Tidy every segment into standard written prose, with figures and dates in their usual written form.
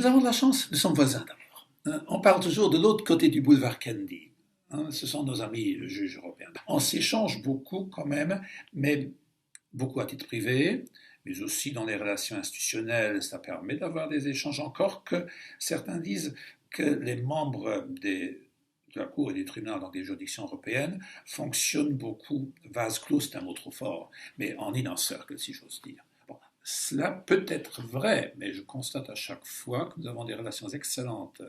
avons de la chance, nous sommes voisins d'abord. On parle toujours de l'autre côté du boulevard Kennedy. Ce sont nos amis juges européens. On s'échange beaucoup quand même, mais beaucoup à titre privé, mais aussi dans les relations institutionnelles, ça permet d'avoir des échanges, encore que certains disent que les membres de la Cour et des tribunaux dans des juridictions européennes fonctionnent beaucoup, vase clos c'est un mot trop fort, mais en inner circle si j'ose dire. Bon, cela peut être vrai, mais je constate à chaque fois que nous avons des relations excellentes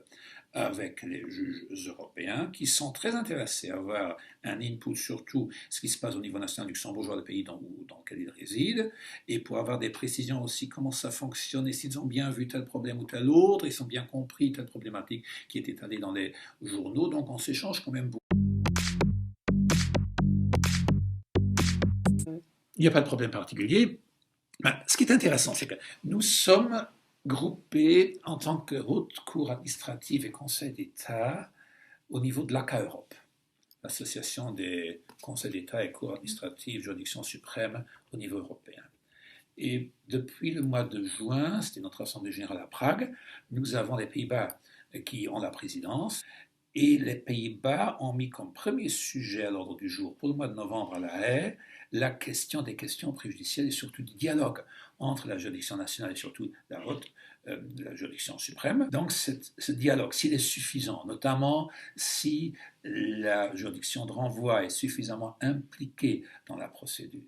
avec les juges européens qui sont très intéressés à avoir un input sur tout ce qui se passe au niveau national luxembourgeois, le pays dans lequel ils résident, et pour avoir des précisions aussi comment ça fonctionne et s'ils ont bien vu tel problème ou tel autre, ils ont bien compris telle problématique qui est étalée dans les journaux, donc on s'échange quand même beaucoup. Il n'y a pas de problème particulier. Ce qui est intéressant, c'est que nous sommes groupés en tant que Haute Cour administrative et Conseil d'État au niveau de l'ACA Europe, l'Association des conseils d'État et cours administratives, juridiction suprême au niveau européen. Et depuis le mois de juin, c'était notre assemblée générale à Prague, nous avons les Pays-Bas qui ont la présidence, et les Pays-Bas ont mis comme premier sujet à l'ordre du jour pour le mois de novembre à La Haye la question des questions préjudicielles et surtout du dialogue entre la juridiction nationale et surtout la juridiction suprême. Donc ce dialogue, s'il est suffisant, notamment si la juridiction de renvoi est suffisamment impliquée dans la procédure,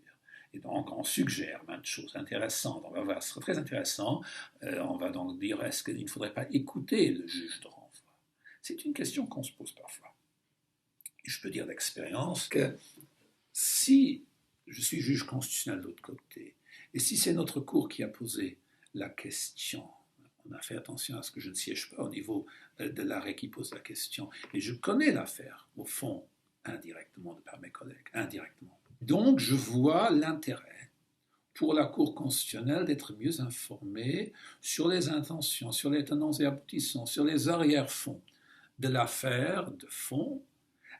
et donc on suggère maintes choses intéressantes, on va voir, ce sera très intéressant, on va donc dire est-ce qu'il ne faudrait pas écouter le juge de renvoi? C'est une question qu'on se pose parfois. Et je peux dire d'expérience que si je suis juge constitutionnel de l'autre côté, et si c'est notre cour qui a posé la question, on a fait attention à ce que je ne siège pas au niveau de l'arrêt qui pose la question, et je connais l'affaire, au fond, indirectement, de par mes collègues, indirectement. Donc je vois l'intérêt pour la Cour constitutionnelle d'être mieux informée sur les intentions, sur les tenants et aboutissants, sur les arrière-fonds de l'affaire, de fond,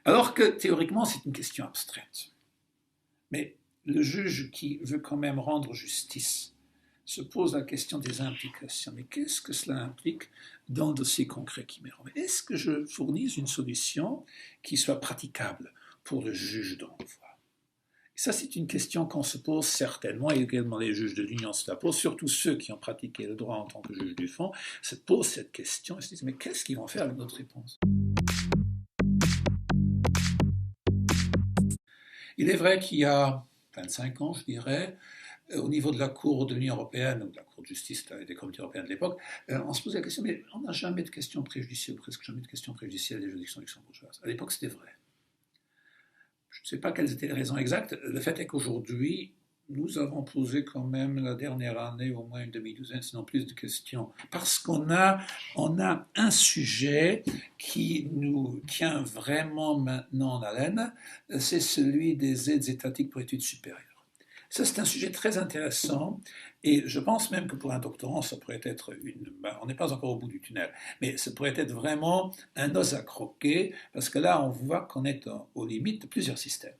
alors que théoriquement c'est une question abstraite. Mais le juge qui veut quand même rendre justice se pose la question des implications. Mais qu'est-ce que cela implique dans le dossier concret qui m'est remis? Est-ce que je fournis une solution qui soit praticable pour le juge de renvoi? Et ça, c'est une question qu'on se pose certainement, et également les juges de l'Union se la posent, surtout ceux qui ont pratiqué le droit en tant que juge du fond, se posent cette question et se disent, mais qu'est-ce qu'ils vont faire avec notre réponse? Il est vrai qu'il y a 25 ans, je dirais, au niveau de la Cour de l'Union européenne, ou de la Cour de justice des communautés européennes de l'époque, on se posait la question, mais on n'a jamais de questions préjudicielles, presque jamais de questions préjudicielles des juridictions luxembourgeoises. À l'époque, c'était vrai. Je ne sais pas quelles étaient les raisons exactes. Le fait est qu'aujourd'hui, nous avons posé quand même la dernière année au moins une demi-douzaine, sinon plus de questions, parce qu'on a un sujet qui nous tient vraiment maintenant en haleine, c'est celui des aides étatiques pour études supérieures. Ça, c'est un sujet très intéressant, et je pense même que pour un doctorant, ça pourrait être on n'est pas encore au bout du tunnel, mais ça pourrait être vraiment un os à croquer, parce que là, on voit qu'on est aux limites de plusieurs systèmes.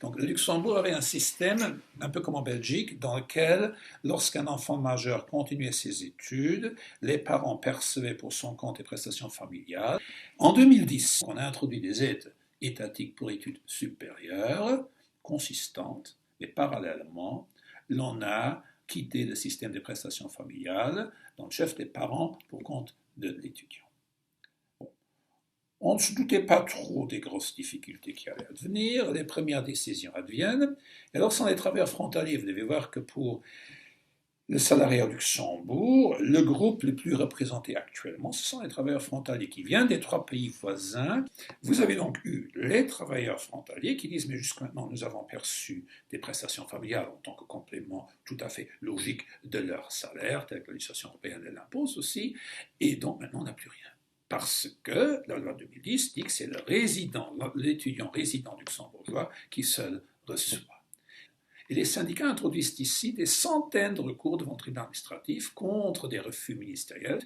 Donc, le Luxembourg avait un système, un peu comme en Belgique, dans lequel, lorsqu'un enfant majeur continuait ses études, les parents percevaient pour son compte les prestations familiales. En 2010, on a introduit des aides étatiques pour études supérieures, consistantes, et parallèlement, l'on a quitté le système des prestations familiales dans le chef des parents pour compte de l'étudiant. On ne se doutait pas trop des grosses difficultés qui allaient advenir, les premières décisions adviennent, et alors sans les travailleurs frontaliers, vous devez voir que pour le salariat au Luxembourg, le groupe le plus représenté actuellement, ce sont les travailleurs frontaliers qui viennent des 3 pays voisins. Vous avez donc eu les travailleurs frontaliers qui disent « mais jusqu'à maintenant, nous avons perçu des prestations familiales en tant que complément tout à fait logique de leur salaire, tel que la législation européenne l'impose aussi, et donc maintenant on n'a plus rien. » Parce que la loi 2010 dit que c'est l'étudiant résident luxembourgeois qui seul reçoit. Et les syndicats introduisent ici des centaines de recours devant le tribunal administratif contre des refus ministériels.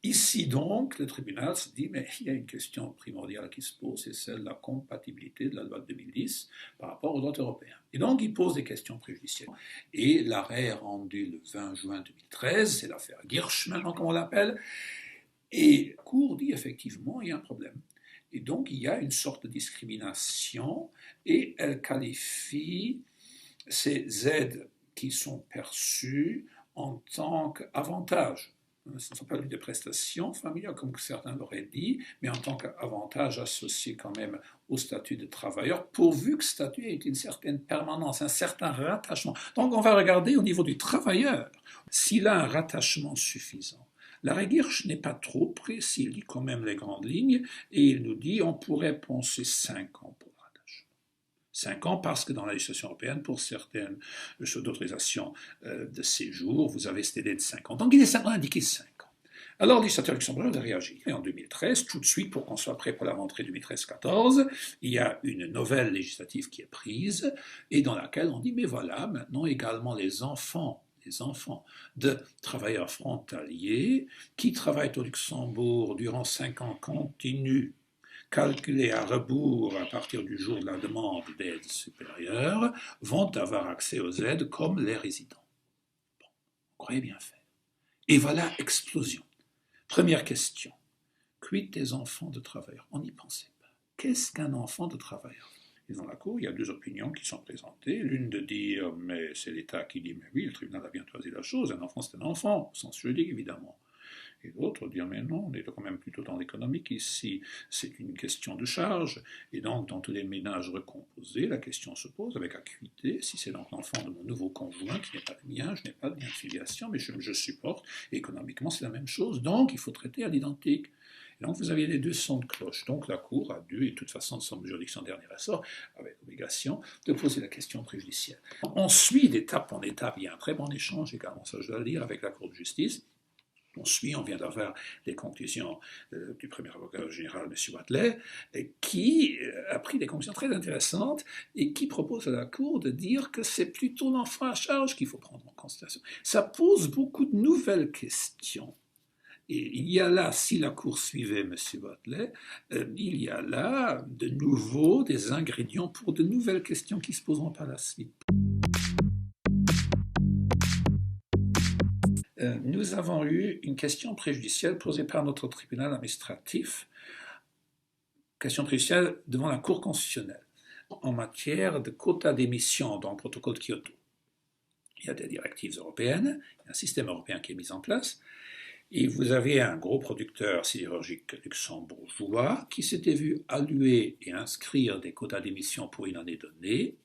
Ici donc, le tribunal se dit, mais il y a une question primordiale qui se pose, c'est celle de la compatibilité de la loi de 2010 par rapport au droit européen. Et donc, il pose des questions préjudicielles. Et l'arrêt est rendu le 20 juin 2013, c'est l'affaire Girsch maintenant, comme on l'appelle, et la Cour dit effectivement, il y a un problème. Et donc, il y a une sorte de discrimination, et elle qualifie ces aides qui sont perçues en tant qu'avantage. Ce ne sont pas des prestations familiales, comme certains l'auraient dit, mais en tant qu'avantage associé quand même au statut de travailleur, pourvu que ce statut ait une certaine permanence, un certain rattachement. Donc on va regarder au niveau du travailleur, s'il a un rattachement suffisant. L'arrêt Girsch n'est pas trop précis, il dit quand même les grandes lignes, et il nous dit on pourrait penser 5 ans pour 5 ans parce que dans la législation européenne, pour certaines choses d'autorisation de séjour, vous avez cette délai de 5 ans. Donc il est simplement indiqué 5 ans. Alors le législateur luxembourgeois a réagi. Et en 2013, tout de suite, pour qu'on soit prêt pour la rentrée 2013-14, il y a une nouvelle législative qui est prise et dans laquelle on dit, mais voilà, maintenant également les enfants de travailleurs frontaliers qui travaillent au Luxembourg durant 5 ans continus, calculés à rebours à partir du jour de la demande d'aide supérieure, vont avoir accès aux aides comme les résidents. Bon, on croyait bien faire. Et voilà, explosion. Première question. Quid des enfants de travailleurs? On n'y pensait pas. Qu'est-ce qu'un enfant de travailleur? Et dans la Cour, il y a 2 opinions qui sont présentées. L'une de dire, mais c'est l'État qui dit, mais oui, le tribunal a bien choisi la chose, un enfant c'est un enfant, au sens juridique évidemment. Et d'autres dire, mais non, on est quand même plutôt dans l'économique ici, c'est une question de charge, et donc dans tous les ménages recomposés, la question se pose avec acuité, si c'est donc l'enfant de mon nouveau conjoint qui n'est pas le mien, je n'ai pas de lien de filiation, mais je supporte, et économiquement c'est la même chose, donc il faut traiter à l'identique. Et donc vous aviez les 2 sons de cloche, donc la Cour a dû, et de toute façon son juridiction dernier ressort, avec obligation de poser la question préjudicielle. On suit d'étape en étape, il y a un très bon échange également, ça je dois le dire, avec la Cour de justice. On vient d'avoir les conclusions du premier avocat général, M. Watley, qui a pris des conclusions très intéressantes et qui propose à la Cour de dire que c'est plutôt l'enfant à charge qu'il faut prendre en considération. Ça pose beaucoup de nouvelles questions. Et il y a là, si la Cour suivait M. Watley, il y a là de nouveau des ingrédients pour de nouvelles questions qui se poseront par la suite. Nous avons eu une question préjudicielle posée par notre tribunal administratif, question préjudicielle devant la Cour constitutionnelle, en matière de quotas d'émission dans le protocole de Kyoto. Il y a des directives européennes, il y a un système européen qui est mis en place, et vous avez un gros producteur sidérurgique luxembourgeois qui s'était vu allouer et inscrire des quotas d'émission pour une année donnée,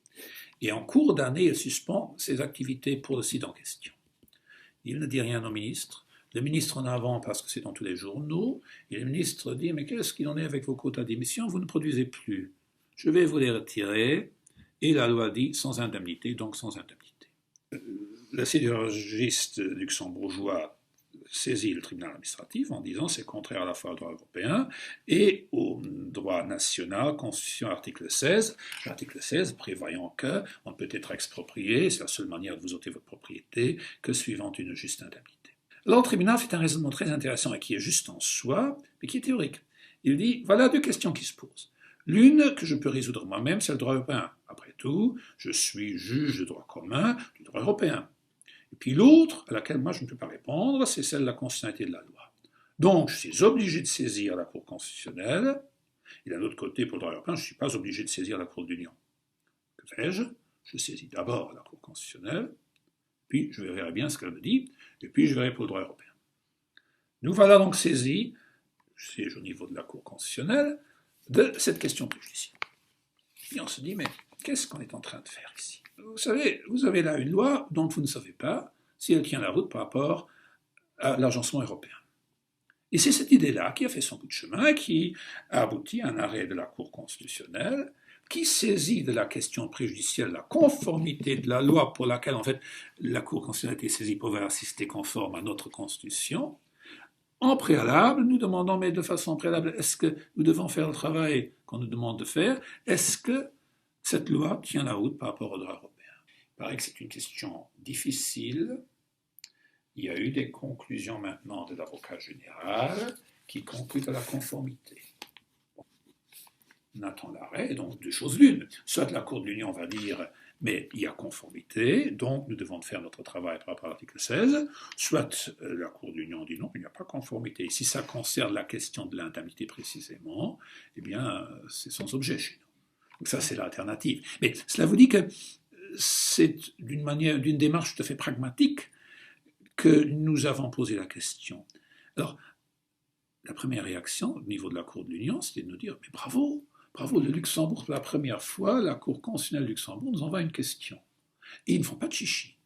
et en cours d'année, il suspend ses activités pour le site en question. Il ne dit rien au ministre. Le ministre en avant parce que c'est dans tous les journaux. Et le ministre dit, mais qu'est-ce qu'il en est avec vos quotas d'émission? Vous ne produisez plus. Je vais vous les retirer. Et la loi dit sans indemnité, donc sans indemnité. Le sidérurgiste luxembourgeois saisit le tribunal administratif en disant c'est contraire à la fois au droit européen et au droit national, Constitution article 16. L'article 16 prévoyant qu'on ne peut être exproprié, c'est la seule manière de vous ôter votre propriété, que suivant une juste indemnité. Alors le tribunal fait un raisonnement très intéressant et qui est juste en soi, mais qui est théorique. Il dit, voilà 2 questions qui se posent. L'une que je peux résoudre moi-même, c'est le droit européen. Après tout, je suis juge de droit commun du droit européen. Et puis l'autre, à laquelle moi je ne peux pas répondre, c'est celle de la constitutionnalité de la loi. Donc je suis obligé de saisir la Cour constitutionnelle, et d'un autre côté, pour le droit européen, je ne suis pas obligé de saisir la Cour de l'Union. Que fais-je? Je saisis d'abord la Cour constitutionnelle, puis je verrai bien ce qu'elle me dit, et puis je verrai pour le droit européen. Nous voilà donc saisis, je siège au niveau de la Cour constitutionnelle, de cette question préjudicielle. Et on se dit, mais qu'est-ce qu'on est en train de faire ici? Vous savez, vous avez là une loi dont vous ne savez pas si elle tient la route par rapport à l'agencement européen. Et c'est cette idée-là qui a fait son bout de chemin, qui a abouti à un arrêt de la Cour constitutionnelle, qui saisit de la question préjudicielle la conformité de la loi pour laquelle, en fait, la Cour constitutionnelle a été saisie pour assister conforme à notre Constitution. En préalable, nous demandons, mais de façon préalable, est-ce que nous devons faire le travail qu'on nous demande de faire? Est-ce que cette loi tient la route par rapport au droit européen? paraît que c'est une question difficile. Il y a eu des conclusions maintenant de l'avocat général qui concluent à la conformité. On attend l'arrêt, donc deux choses l'une. Soit la Cour de l'Union va dire mais il y a conformité, donc nous devons faire notre travail par rapport à l'article 16, soit la Cour de l'Union dit non, il n'y a pas conformité. Et si ça concerne la question de l'indemnité précisément, eh bien c'est sans objet chez nous. Donc ça c'est l'alternative. Mais cela vous dit que c'est d'une démarche tout à fait pragmatique que nous avons posé la question. Alors, la première réaction au niveau de la Cour de l'Union, c'était de nous dire mais bravo, bravo, le Luxembourg, pour la première fois, la Cour constitutionnelle du Luxembourg nous envoie une question. Et ils ne font pas de chichi.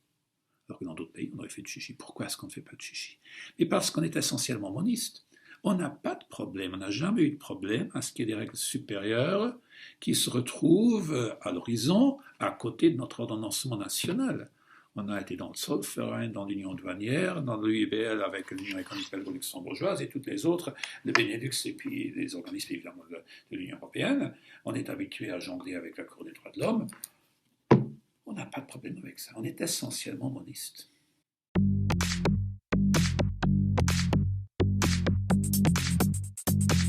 Alors que dans d'autres pays, on aurait fait de chichi. Pourquoi est-ce qu'on ne fait pas de chichi? Mais parce qu'on est essentiellement moniste. On n'a pas de problème, on n'a jamais eu de problème à ce qu'il y ait des règles supérieures qui se retrouvent à l'horizon, à côté de notre ordonnancement national. On a été dans le Zollverein, dans l'Union douanière, dans l'UIBL avec l'Union économique belgo-luxembourgeoise et toutes les autres, le Benelux et puis les organismes évidemment de l'Union européenne. On est habitué à jongler avec la Cour des droits de l'homme. On n'a pas de problème avec ça. On est essentiellement moniste.